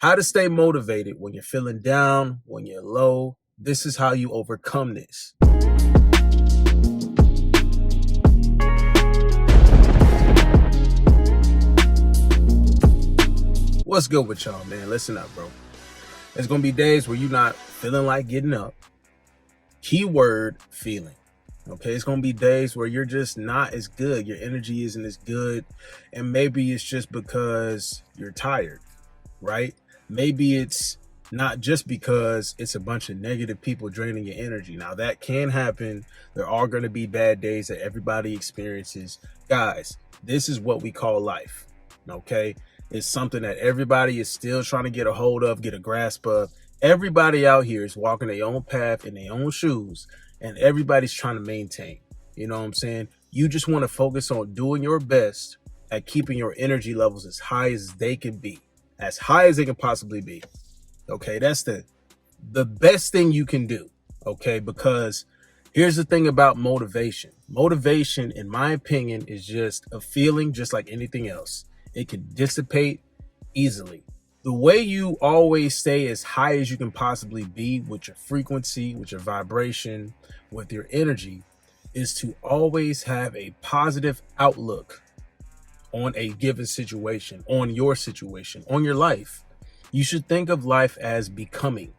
How to stay motivated when you're feeling down, when you're low. This is how you overcome this. What's good with y'all, man? Listen up, bro. There's going to be days where you're not feeling like getting up. Keyword feeling. Okay, it's going to be days where you're just not as good. Your energy isn't as good. And maybe it's just because you're tired, right? Maybe it's not just because it's a bunch of negative people draining your energy. Now, that can happen. There are going to be bad days that everybody experiences. Guys, this is what we call life, okay? It's something that everybody is still trying to get a hold of, get a grasp of. Everybody out here is walking their own path in their own shoes, and everybody's trying to maintain. You know what I'm saying? You just want to focus on doing your best at keeping your energy levels as high as they can be, as high as they can possibly be. Okay, that's the best thing you can do. Okay, because here's the thing about motivation. Motivation, in my opinion, is just a feeling just like anything else. It can dissipate easily. The way you always stay as high as you can possibly be with your frequency, with your vibration, with your energy, is to always have a positive outlook on a given situation, on your situation, on your life. You should think of life as becoming,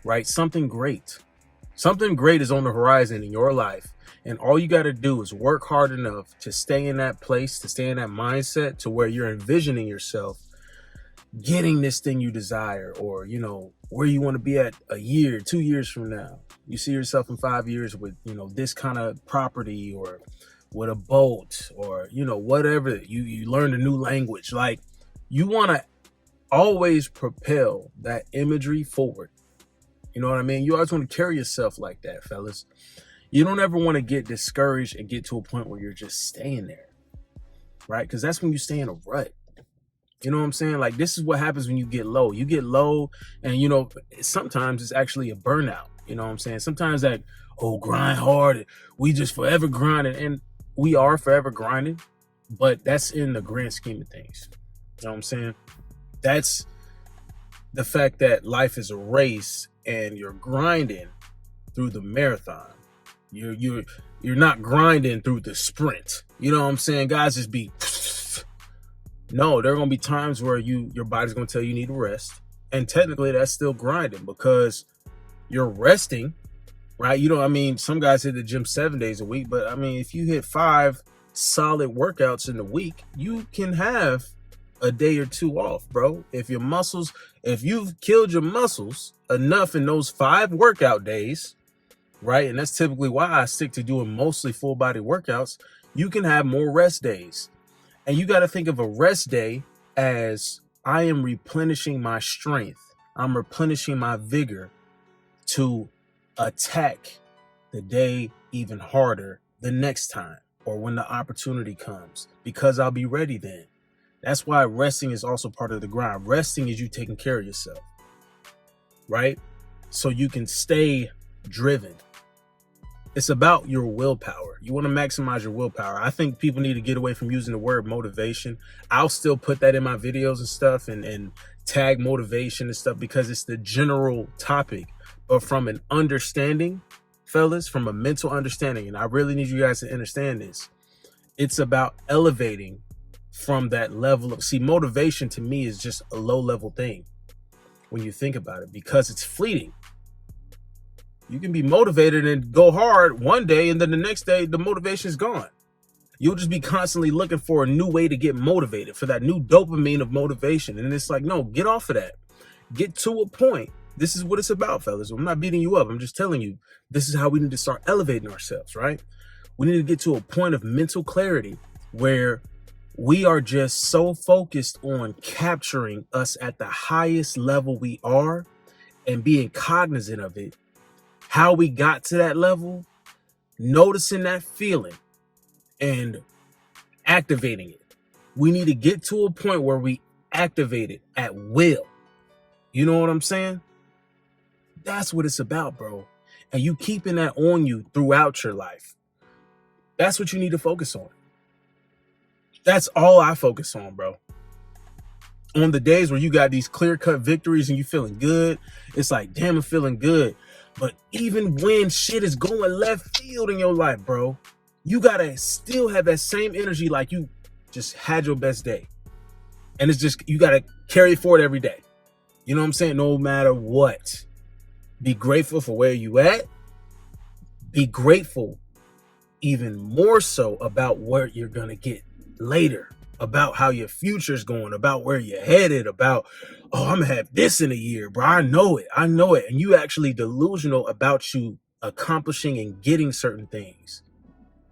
right? Something great. Something great is on the horizon in your life. And all you got to do is work hard enough to stay in that place, to stay in that mindset to where you're envisioning yourself getting this thing you desire, or, you know, where you want to be at a year, 2 years from now. You see yourself in 5 years with, you know, this kind of property, or with a boat, or, you know, whatever. You learn a new language. Like, you want to always propel that imagery forward. You know what I mean? You always want to carry yourself like that, fellas. You don't ever want to get discouraged and get to a point where you're just staying there, right? Because that's when you stay in a rut. You know what I'm saying? Like, this is what happens when you get low. You get low, and, you know, sometimes it's actually a burnout. You know what I'm saying? Sometimes that, grind hard. We just forever grinding. And we are forever grinding, but that's in the grand scheme of things. You know what I'm saying? That's the fact that life is a race and you're grinding through the marathon. You're not grinding through the sprint. You know what I'm saying? Guys just be... No, there are going to be times where your body's going to tell you need to rest. And technically that's still grinding, because you're resting, right? You know, I mean, some guys hit the gym 7 days a week, but I mean, if you hit 5 solid workouts in the week, you can have a day or two off, bro. If you've killed your muscles enough in those 5 workout days, right? And that's typically why I stick to doing mostly full body workouts. You can have more rest days. And you got to think of a rest day as, I am replenishing my strength. I'm replenishing my vigor to attack the day even harder the next time, or when the opportunity comes, because I'll be ready then. That's why resting is also part of the grind. Resting is you taking care of yourself, right? So you can stay driven. It's about your willpower. You want to maximize your willpower. I think people need to get away from using the word motivation. I'll still put that in my videos and stuff, and tag motivation and stuff, because it's the general topic. But from an understanding, fellas, from a mental understanding, and I really need you guys to understand this, it's about elevating from that level of... See, motivation to me is just a low level thing when you think about it, because it's fleeting. You can be motivated and go hard one day, and then the next day the motivation is gone. You'll just be constantly looking for a new way to get motivated, for that new dopamine of motivation. And it's like, no, get off of that. Get to a point. This is what it's about, fellas. I'm not beating you up. I'm just telling you, this is how we need to start elevating ourselves, right? We need to get to a point of mental clarity where we are just so focused on capturing us at the highest level we are, and being cognizant of it, how we got to that level, noticing that feeling and activating it. We need to get to a point where we activate it at will. You know what I'm saying? That's what it's about, bro. And you keeping that on you throughout your life. That's what you need to focus on. That's all I focus on, bro. On the days where you got these clear-cut victories and you feeling good, it's like, damn, I'm feeling good. But even when shit is going left field in your life, bro, you gotta still have that same energy like you just had your best day. And it's just, you gotta carry it forward every day. You know what I'm saying? No matter what. Be grateful for where you at. Be grateful even more so about where you're gonna get later, about how your future's going, about where you're headed, about, oh, I'm gonna have this in a year, bro. I know it. And you actually delusional about you accomplishing and getting certain things,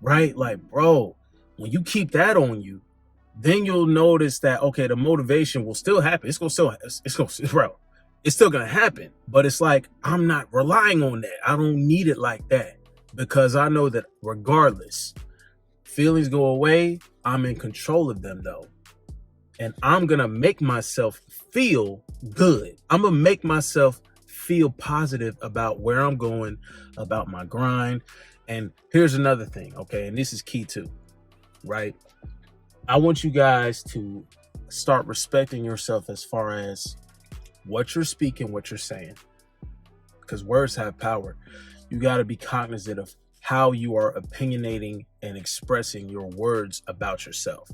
right? Like, bro, when you keep that on you, then you'll notice that, okay, the motivation will still happen. It's still gonna happen. But it's like, I'm not relying on that. I don't need it like that, because I know that regardless, feelings go away. I'm in control of them though. And I'm gonna make myself feel good. I'm gonna make myself feel positive about where I'm going, about my grind. And here's another thing, okay? And this is key too, right? I want you guys to start respecting yourself as far as what you're speaking, what you're saying, because words have power. You got to be cognizant of how you are opinionating and expressing your words about yourself.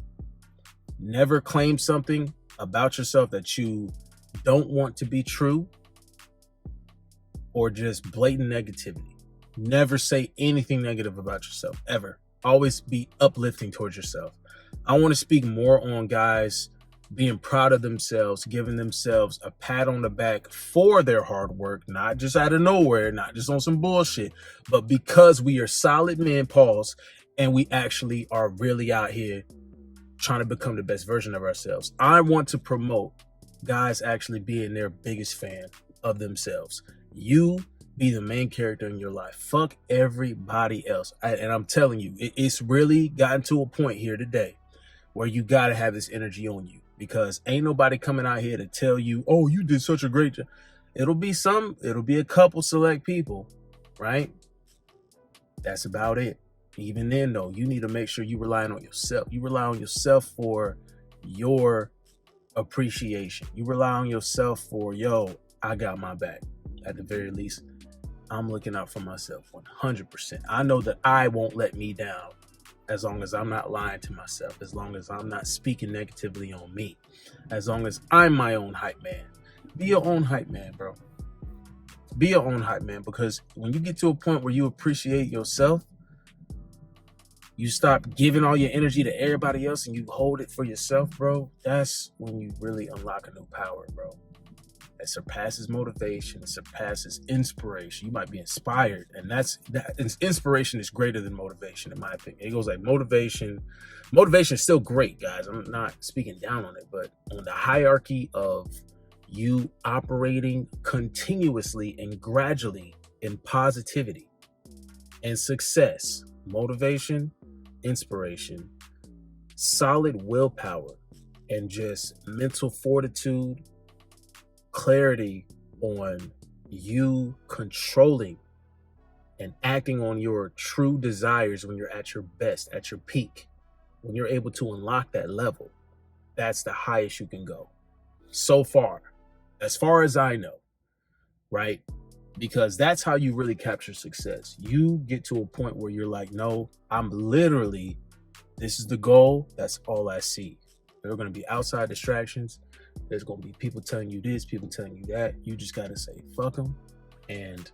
Never claim something about yourself that you don't want to be true, or just blatant negativity. Never say anything negative about yourself, ever. Always be uplifting towards yourself. I want to speak more on guys being proud of themselves, giving themselves a pat on the back for their hard work, not just out of nowhere, not just on some bullshit, but because we are solid men, pause, and we actually are really out here trying to become the best version of ourselves. I want to promote guys actually being their biggest fan of themselves. You be the main character in your life. Fuck everybody else. And I'm telling you, it's really gotten to a point here today where you got to have this energy on you, because ain't nobody coming out here to tell you, oh, you did such a great job. It'll be a couple select people, right? That's about it. Even then though, you need to make sure you rely on yourself. You rely on yourself for your appreciation. You rely on yourself for, yo, I got my back. At the very least, I'm looking out for myself 100%. I know that I won't let me down as long as I'm not lying to myself, as long as I'm not speaking negatively on me, as long as I'm my own hype man. Be your own hype man, bro. Be your own hype man, because when you get to a point where you appreciate yourself, you stop giving all your energy to everybody else and you hold it for yourself, bro. That's when you really unlock a new power, bro. It surpasses motivation. It surpasses inspiration. You might be inspired, and inspiration is greater than motivation, in my opinion. It goes like motivation. Motivation is still great, guys. I'm not speaking down on it, but on the hierarchy of you operating continuously and gradually in positivity and success, motivation, inspiration, solid willpower, and just mental fortitude, clarity on you controlling and acting on your true desires when you're at your best, at your peak, when you're able to unlock that level. That's the highest you can go so far, as far as I know, right? Because that's how you really capture success. You get to a point where you're like, no, this is the goal. That's all I see. There are going to be outside distractions. There's going to be people telling you this, people telling you that. You just got to say, fuck them. And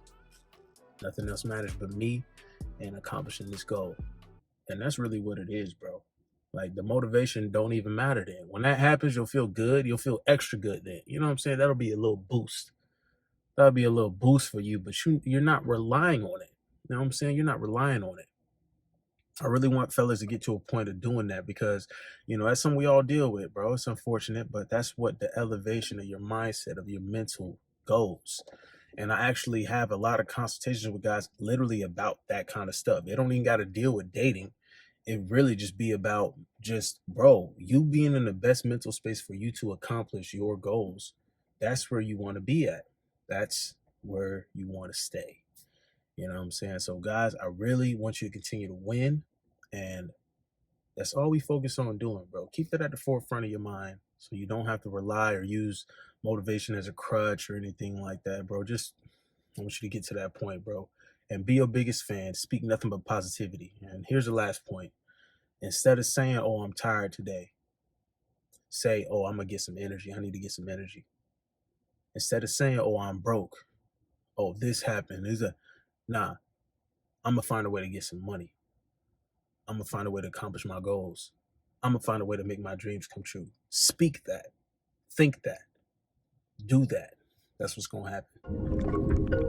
nothing else matters but me and accomplishing this goal. And that's really what it is, bro. Like, the motivation don't even matter then. When that happens, you'll feel good. You'll feel extra good then. You know what I'm saying? That'll be a little boost. That'll be a little boost for you, but you're not relying on it. You know what I'm saying? You're not relying on it. I really want fellas to get to a point of doing that, because, that's something we all deal with, bro. It's unfortunate, but that's what the elevation of your mindset, of your mental goals. And I actually have a lot of consultations with guys literally about that kind of stuff. They don't even got to deal with dating. It really just be about bro, you being in the best mental space for you to accomplish your goals. That's where you want to be at. That's where you want to stay. You know what I'm saying? So guys, I really want you to continue to win. And that's all we focus on doing, bro. Keep that at the forefront of your mind. So you don't have to rely or use motivation as a crutch or anything like that, bro. Just I want you to get to that point, bro. And be your biggest fan. Speak nothing but positivity. And here's the last point. Instead of saying, oh, I'm tired today, say, oh, I'm going to get some energy. I need to get some energy. Instead of saying, oh, I'm broke. Oh, this happened. Nah, I'm going to find a way to get some money. I'm going to find a way to accomplish my goals. I'm going to find a way to make my dreams come true. Speak that. Think that. Do that. That's what's going to happen.